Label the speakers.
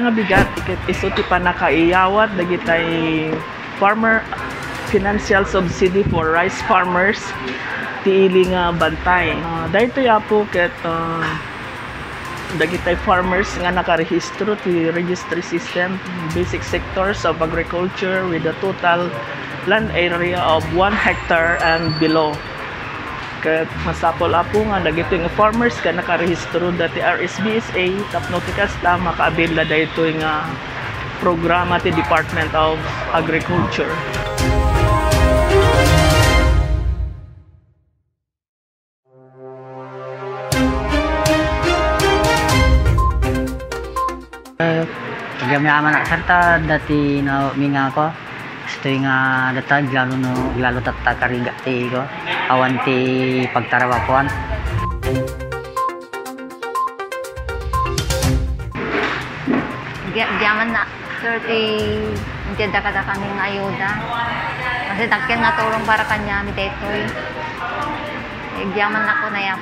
Speaker 1: nga bigat iso ti panakaiyawat dagitay farmer financial subsidy for rice farmers ti ili nga bantay. Dahito yapo ket dagitay farmers nga nakarehistro ti registry system basic sectors of agriculture with a total land area of 1 hectare and below. Ket masapol apo nga dagitoy nga farmers ka nakarehistro dati RSBSA tapno ti kasta makaabil na daytoy nga programa ti Department of Agriculture.
Speaker 2: Kami aman sarta dati na minga ko gusto nga datag lalo tatakariga ti ko awan ti pagtarawakuan.
Speaker 3: Diyaman na sir hindi kada kaming ayuda kasi dakyan nga tulong para kanya mi detoy. Diyaman na ko na yan.